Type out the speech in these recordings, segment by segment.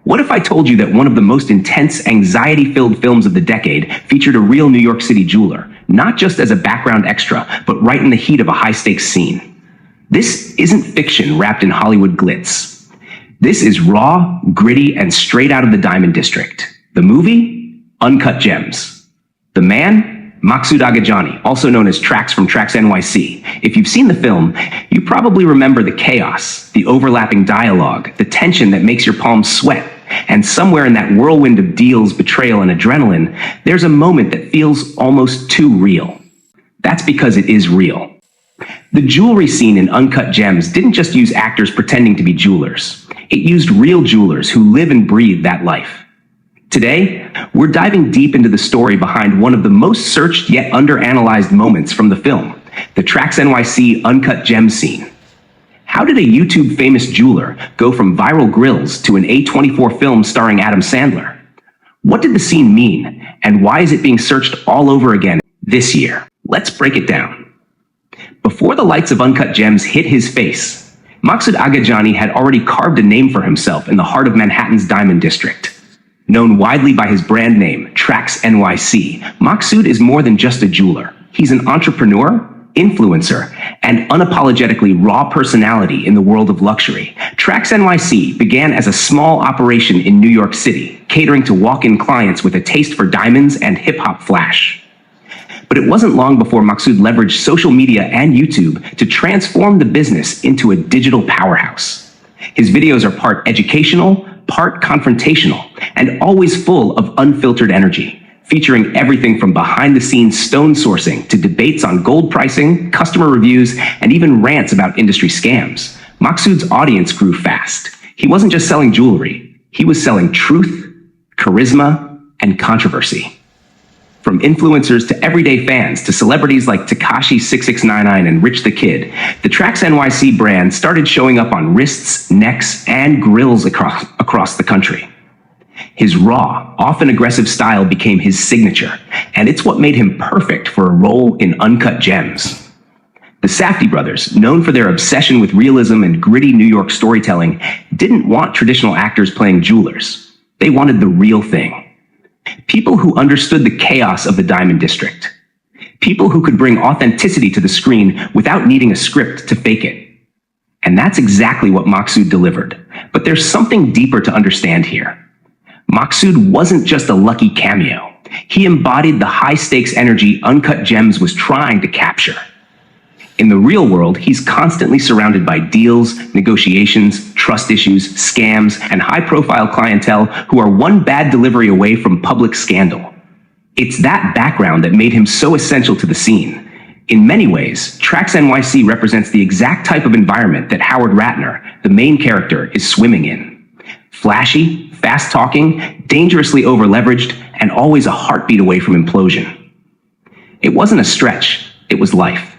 What if I told you that one of the most intense, anxiety-filled films of the decade featured a real New York City jeweler, not just as a background extra, but right in the heat of a high-stakes scene? This isn't fiction wrapped in Hollywood glitz. This is raw, gritty, and straight out of the Diamond District. The movie? Uncut Gems. The man? Maksud Agadjani, also known as Traxx from Traxx NYC. If you've seen the film, you probably remember the chaos, the overlapping dialogue, the tension that makes your palms sweat. And somewhere in that whirlwind of deals, betrayal, and adrenaline, there's a moment that feels almost too real. That's because it is real. The jewelry scene in Uncut Gems didn't just use actors pretending to be jewelers. It used real jewelers who live and breathe that life. Today, we're diving deep into the story behind one of the most searched yet underanalyzed moments from the film, the Traxx NYC Uncut Gems scene. How did a YouTube famous jeweler go from viral grills to an A24 film starring Adam Sandler? What did the scene mean, and why is it being searched all over again this year? Let's break it down. Before the lights of Uncut Gems hit his face, Maksud Agadjani had already carved a name for himself in the heart of Manhattan's Diamond District. Known widely by his brand name, Traxx NYC, Maksud is more than just a jeweler. He's an entrepreneur, influencer, and unapologetically raw personality in the world of luxury. Traxx NYC began as a small operation in New York City, catering to walk-in clients with a taste for diamonds and hip-hop flash. But it wasn't long before Maksud leveraged social media and YouTube to transform the business into a digital powerhouse. His videos are part educational, part confrontational, and always full of unfiltered energy, featuring everything from behind-the-scenes stone sourcing to debates on gold pricing, customer reviews, and even rants about industry scams. Maksud's audience grew fast. He wasn't just selling jewelry, he was selling truth, charisma, and controversy. From influencers to everyday fans to celebrities like Tekashi 6699 and Rich the Kid, the Traxx NYC brand started showing up on wrists, necks, and grills across the country. His raw, often aggressive style became his signature, and it's what made him perfect for a role in Uncut Gems. The Safdie brothers, known for their obsession with realism and gritty New York storytelling, didn't want traditional actors playing jewelers. They wanted the real thing. People who understood the chaos of the Diamond District. People who could bring authenticity to the screen without needing a script to fake it. And that's exactly what Maksud delivered. But there's something deeper to understand here. Maksud wasn't just a lucky cameo. He embodied the high-stakes energy Uncut Gems was trying to capture. In the real world, he's constantly surrounded by deals, negotiations, trust issues, scams, and high-profile clientele who are one bad delivery away from public scandal. It's that background that made him so essential to the scene. In many ways, Traxx NYC represents the exact type of environment that Howard Ratner, the main character, is swimming in. Flashy, fast-talking, dangerously over-leveraged, and always a heartbeat away from implosion. It wasn't a stretch, it was life.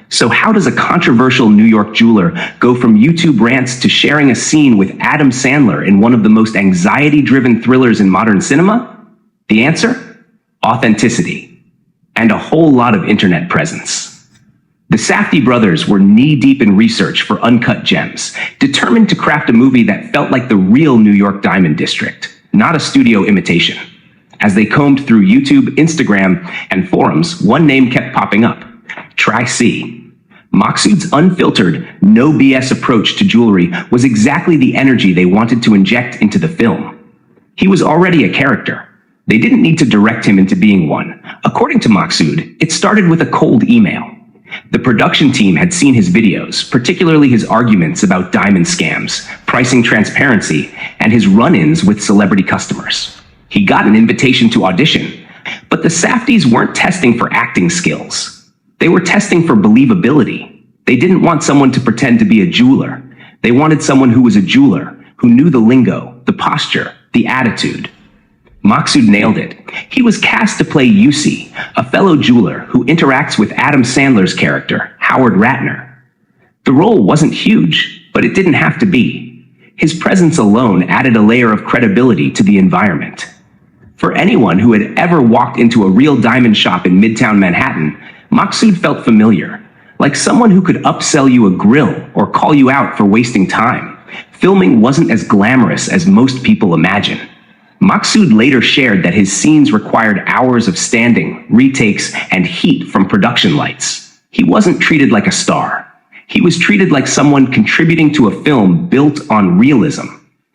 So how does a controversial New York jeweler go from YouTube rants to sharing a scene with Adam Sandler in one of the most anxiety-driven thrillers in modern cinema? The answer? Authenticity. And a whole lot of internet presence. The Safdie brothers were knee-deep in research for Uncut Gems, determined to craft a movie that felt like the real New York Diamond District, not a studio imitation. As they combed through YouTube, Instagram, and forums, one name kept popping up: TraxNYC. Maksud's unfiltered, no BS approach to jewelry was exactly the energy they wanted to inject into the film. He was already a character. They didn't need to direct him into being one. According to Maksud, it started with a cold email. The production team had seen his videos, particularly his arguments about diamond scams, pricing transparency, and his run-ins with celebrity customers. He got an invitation to audition, but the Safdies weren't testing for acting skills. They were testing for believability. They didn't want someone to pretend to be a jeweler. They wanted someone who was a jeweler, who knew the lingo, the posture, the attitude. Maksud nailed it. He was cast to play Yussi, a fellow jeweler who interacts with Adam Sandler's character, Howard Ratner. The role wasn't huge, but it didn't have to be. His presence alone added a layer of credibility to the environment. For anyone who had ever walked into a real diamond shop in Midtown Manhattan, Maksud felt familiar, like someone who could upsell you a grill or call you out for wasting time. filming wasn't as glamorous as most people imagine. Maksud later shared that his scenes required hours of standing, retakes, and heat from production lights. He wasn't treated like a star. He was treated like someone contributing to a film built on realism,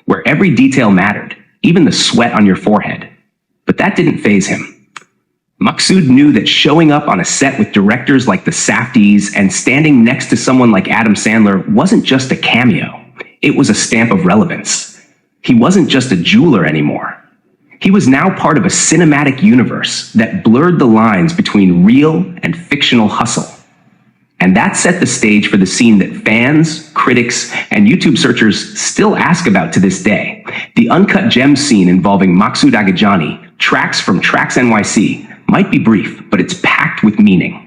where every detail mattered, even the sweat on your forehead. But that didn't faze him. Maksud knew that showing up on a set with directors like the Safdies and standing next to someone like Adam Sandler wasn't just a cameo. It was a stamp of relevance. He wasn't just a jeweler anymore. He was now part of a cinematic universe that blurred the lines between real and fictional hustle. And that set the stage for the scene that fans, critics, and YouTube searchers still ask about to this day. The Uncut Gems scene involving Maksud Agadjani, Traxx from Traxx NYC, might be brief, but it's packed with meaning.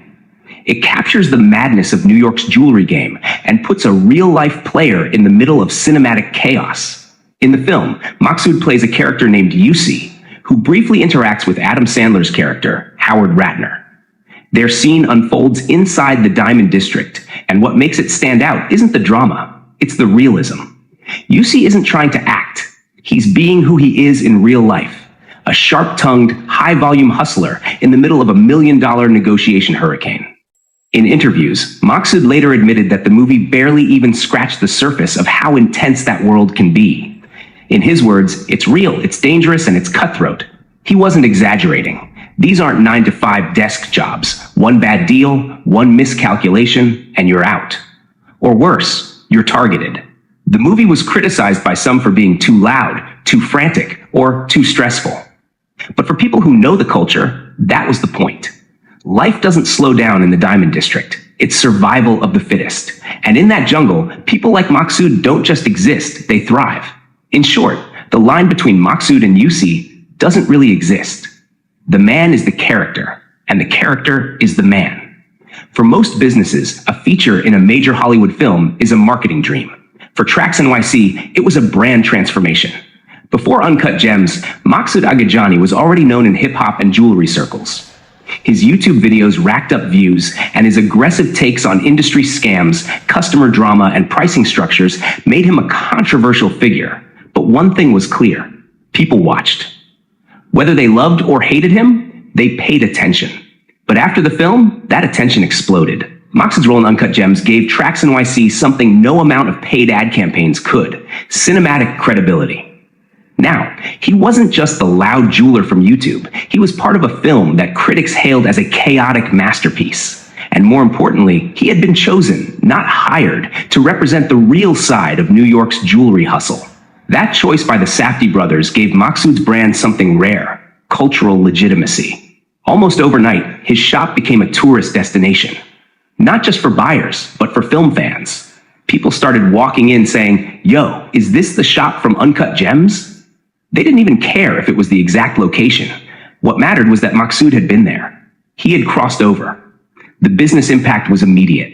It captures the madness of New York's jewelry game and puts a real-life player in the middle of cinematic chaos. In the film, Maksud plays a character named Yussi, who briefly interacts with Adam Sandler's character, Howard Ratner. Their scene unfolds inside the Diamond District, and what makes it stand out isn't the drama, it's the realism. Yussi isn't trying to act. He's being who he is in real life, a sharp-tongued, high-volume hustler in the middle of a $1 million negotiation hurricane. In interviews, Maksud later admitted that the movie barely even scratched the surface of how intense that world can be. In his words, it's real, it's dangerous, and it's cutthroat. He wasn't exaggerating. These aren't 9-to-5 desk jobs. One bad deal, one miscalculation, and you're out. Or worse, you're targeted. The movie was criticized by some for being too loud, too frantic, or too stressful. But for people who know the culture, that was the point. Life doesn't slow down in the Diamond District. It's survival of the fittest. And in that jungle, people like Maksud don't just exist, they thrive. In short, the line between Maksud and Yussi doesn't really exist. The man is the character, and the character is the man. For most businesses, a feature in a major Hollywood film is a marketing dream. For Traxx NYC, it was a brand transformation. Before Uncut Gems, Maksud Agadjani was already known in hip-hop and jewelry circles. His YouTube videos racked up views, and his aggressive takes on industry scams, customer drama, and pricing structures made him a controversial figure. But one thing was clear: people watched. Whether they loved or hated him, they paid attention. But after the film, that attention exploded. Maksud's role in Uncut Gems gave Traxx NYC something no amount of paid ad campaigns could: cinematic credibility. Now, he wasn't just the loud jeweler from YouTube. He was part of a film that critics hailed as a chaotic masterpiece. And more importantly, he had been chosen, not hired, to represent the real side of New York's jewelry hustle. That choice by the Safdie brothers gave Maksud's brand something rare: cultural legitimacy. Almost overnight, his shop became a tourist destination. Not just for buyers, but for film fans. People started walking in saying, "Yo, is this the shop from Uncut Gems?" They didn't even care if it was the exact location. What mattered was that Maksud had been there. He had crossed over. The business impact was immediate.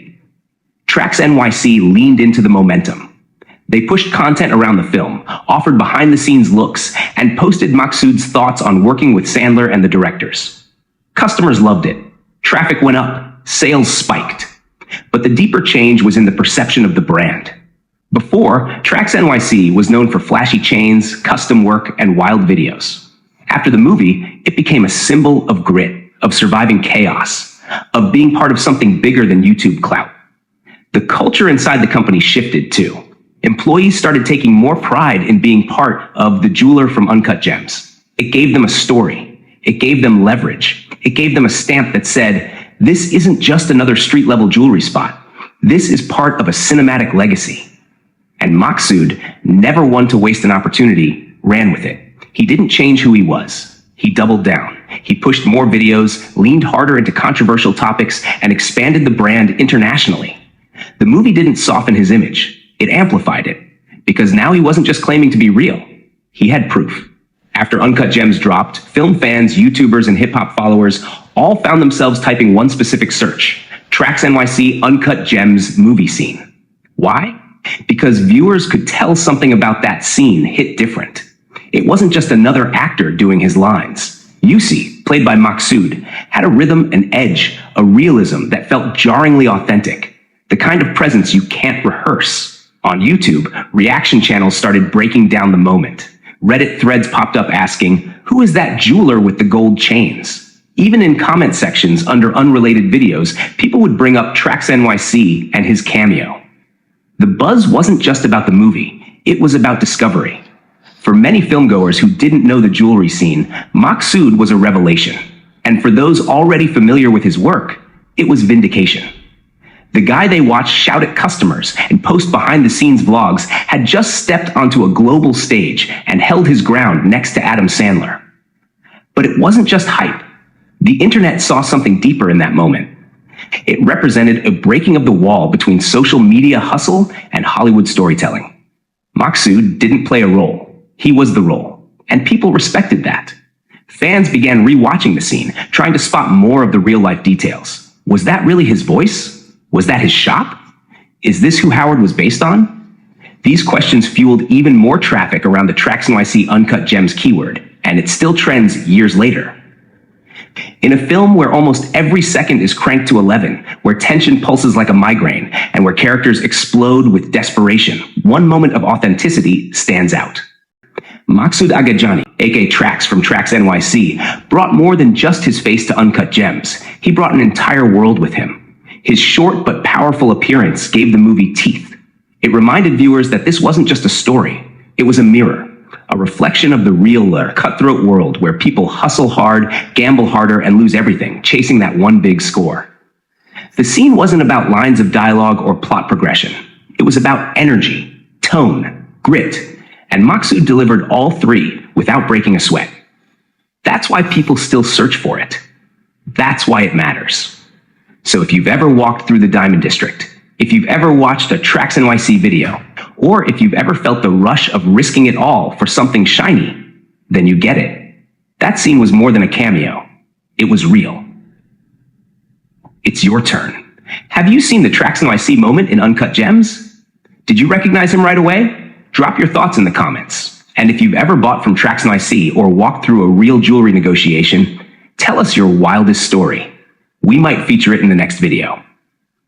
Traxx NYC leaned into the momentum. They pushed content around the film, offered behind-the-scenes looks, and posted Maksud's thoughts on working with Sandler and the directors. Customers loved it. Traffic went up. Sales spiked. But the deeper change was in the perception of the brand. Before, Traxx NYC was known for flashy chains, custom work, and wild videos. After the movie, it became a symbol of grit, of surviving chaos, of being part of something bigger than YouTube clout. The culture inside the company shifted too. Employees started taking more pride in being part of the jeweler from Uncut Gems. It gave them a story. It gave them leverage. It gave them a stamp that said, this isn't just another street-level jewelry spot. This is part of a cinematic legacy. And Maksud, never one to waste an opportunity, ran with it. He didn't change who he was. He doubled down. He pushed more videos, leaned harder into controversial topics, and expanded the brand internationally. The movie didn't soften his image. It amplified it. Because now he wasn't just claiming to be real. He had proof. After Uncut Gems dropped, film fans, YouTubers, and hip-hop followers all found themselves typing one specific search: Traxx NYC Uncut Gems movie scene. Why? Because viewers could tell something about that scene hit different. It wasn't just another actor doing his lines. Yussi, played by Maksud, had a rhythm, an edge, a realism that felt jarringly authentic. The kind of presence you can't rehearse. On YouTube, reaction channels started breaking down the moment. Reddit threads popped up asking, "Who is that jeweler with the gold chains?" Even in comment sections under unrelated videos, people would bring up Traxx NYC and his cameo. The buzz wasn't just about the movie, it was about discovery. For many filmgoers who didn't know the jewelry scene, Maksud was a revelation. And for those already familiar with his work, it was vindication. The guy they watched shout at customers and post behind-the-scenes vlogs had just stepped onto a global stage and held his ground next to Adam Sandler. But it wasn't just hype. The internet saw something deeper in that moment. It represented a breaking of the wall between social media hustle and Hollywood storytelling. Maksud didn't play a role. He was the role. And people respected that. Fans began rewatching the scene, trying to spot more of the real-life details. Was that really his voice? Was that his shop? Is this who Howard was based on? These questions fueled even more traffic around the TraxNYC Uncut Gems keyword, and it still trends years later. In a film where almost every second is cranked to 11, where tension pulses like a migraine, and where characters explode with desperation, one moment of authenticity stands out. Maksud Agadjani, aka Traxx from Traxx NYC, brought more than just his face to Uncut Gems. He brought an entire world with him. His short but powerful appearance gave the movie teeth. It reminded viewers that this wasn't just a story. It was a mirror, a reflection of the real, cutthroat world where people hustle hard, gamble harder, and lose everything, chasing that one big score. The scene wasn't about lines of dialogue or plot progression. It was about energy, tone, grit, and Maksud delivered all three without breaking a sweat. That's why people still search for it. That's why it matters. So if you've ever walked through the Diamond District, if you've ever watched a Traxx NYC video, or if you've ever felt the rush of risking it all for something shiny, then you get it. That scene was more than a cameo. It was real. It's your turn. Have you seen the Traxx NYC moment in Uncut Gems? Did you recognize him right away? Drop your thoughts in the comments. And if you've ever bought from Traxx NYC or walked through a real jewelry negotiation, tell us your wildest story. We might feature it in the next video.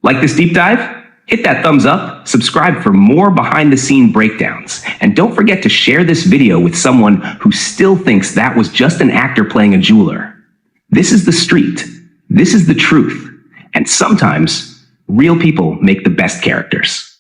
Like this deep dive? Hit that thumbs up, subscribe for more behind-the-scene breakdowns, and don't forget to share this video with someone who still thinks that was just an actor playing a jeweler. This is the street. This is the truth. And sometimes, real people make the best characters.